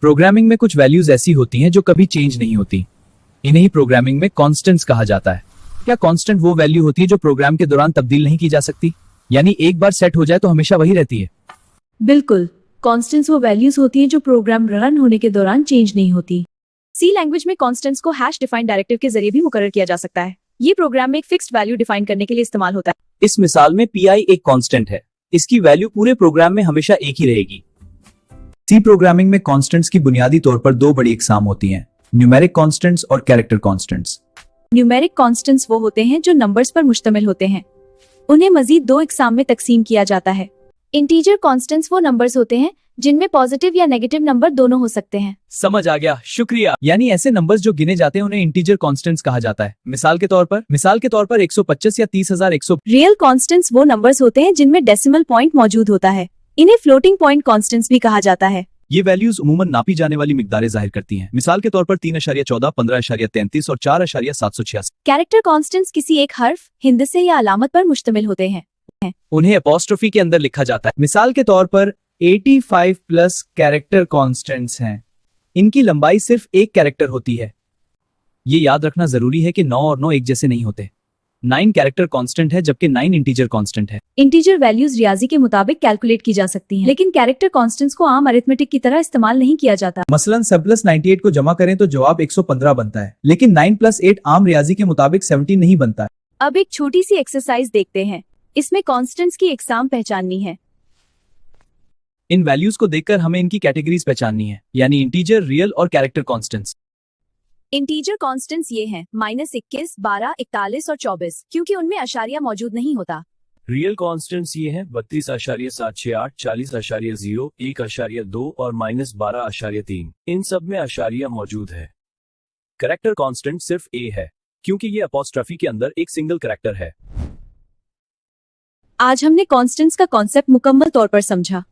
Programming में कुछ values ऐसी होती हैं जो कभी चेंज नहीं होती। इन्हें ही प्रोग्रामिंग में कॉन्स्टेंट्स कहा जाता है। क्या कॉन्स्टेंट वो वैल्यू होती है जो प्रोग्राम के दौरान तब्दील नहीं की जा सकती, यानी एक बार सेट हो जाए तो हमेशा वही रहती है? बिल्कुल, कॉन्स्टेंट्स वो वैल्यूज होती हैं जो प्रोग्राम रन होने के दौरान चेंज नहीं होती। सी लैंग्वेज में कॉन्स्टेंट्स को हैश डिफाइंड डायरेक्टिव के जरिए भी मुकर्रर किया जा सकता है। ये प्रोग्राम में एक फिक्स्ड वैल्यू डिफाइन करने के लिए इस्तेमाल होता है। इस मिसाल में pi एक कांस्टेंट है। इसकी वैल्यू पूरे प्रोग्राम में हमेशा एक ही रहेगी। सी प्रोग्रामिंग में कांस्टेंट्स की बुनियादी तौर पर दो बड़ी इकसाम होती हैं, न्यूमेरिक कांस्टेंट्स और कैरेक्टर कांस्टेंट्स। न्यूमेरिक कांस्टेंट्स वो होते हैं जो नंबर्स पर मुश्तमिल होते हैं। उन्हें मजीद दो इकसाम में तकसीम किया जाता है। इंटीजर कांस्टेंट्स वो नंबर्स होते हैं जिनमें पॉजिटिव या नेगेटिव नंबर दोनों हो सकते हैं। समझ आ गया, शुक्रिया। यानी ऐसे नंबर्स जो गिने जाते हैं उन्हें इंटीजर कांस्टेंट्स कहा जाता है। मिसाल के तौर पर 125 या 30,100। रियल कांस्टेंट्स वो नंबर्स होते हैं जिनमें डेसिमल पॉइंट मौजूद होता है। इन्हें फ्लोटिंग पॉइंट कांस्टेंट्स भी कहा जाता है। ये वैल्यूज उमूमन नापी जाने वाली मिकदारें जाहिर करती हैं। मिसाल के तौर पर 3.14, 15.33 और 4.786। कैरेक्टर कांस्टेंट्स किसी एक हर्फ, हिंदसे या अलामत पर मुश्तमिल होते हैं। उन्हें अपॉस्ट्रोफी के अंदर लिखा जाता है। मिसाल के तौर पर 85 प्लस कैरेक्टर कांस्टेंट्स हैं। इनकी लंबाई सिर्फ एक कैरेक्टर होती है। ये याद रखना जरूरी है कि 9 और 9 एक जैसे नहीं होते। 9 कैरेक्टर कांस्टेंट है जबकि 9 इंटीजर कांस्टेंट है। इंटीजर वैल्यूज रियाजी के मुताबिक कैलकुलेट की जा सकती हैं, लेकिन कैरेक्टर कांस्टेंट्स को आम अरिथमेटिक की तरह इस्तेमाल नहीं किया जाता। मसलन 7 + 98 को जमा करें तो जवाब 115 बनता है, लेकिन 9 + 8 आम रियाजी के मुताबिक 17 नहीं बनता है। अब एक छोटी सी एक्सरसाइज देखते हैं। इसमें कांस्टेंट्स की इकसाम पहचाननी है। इन वैल्यूज को देखकर हमें इनकी कैटेगरीज पहचाननी है, यानी इंटीजर, रियल और कैरेक्टर कांस्टेंट्स। इंटीजर कांस्टेंट्स ये हैं -21, 12, 41 और 24, क्योंकि उनमें अशारिया मौजूद नहीं होता। रियल कांस्टेंट्स ये हैं 32.768, 40.0, 1.2 और -12.3। इन सब में अशारिया मौजूद है। कैरेक्टर कांस्टेंट सिर्फ ए है, क्योंकि ये अपॉस्ट्रफी के अंदर एक सिंगल कैरेक्टर है। आज हमने कांस्टेंट्स का कॉन्सेप्ट मुकम्मल तौर पर समझा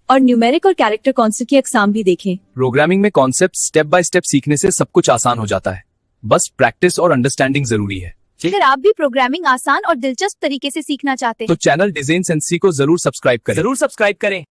और न्यूमेरिक और कैरेक्टर कांस्टेंट की अकसाम भी देखें। प्रोग्रामिंग में कॉन्सेप्ट स्टेप बाय स्टेप सीखने से सब कुछ आसान हो जाता है। बस प्रैक्टिस और अंडरस्टैंडिंग जरूरी है। अगर आप भी प्रोग्रामिंग आसान और दिलचस्प तरीके से सीखना चाहते हैं तो चैनल डिजाइन सेंसी को जरूर सब्सक्राइब करें।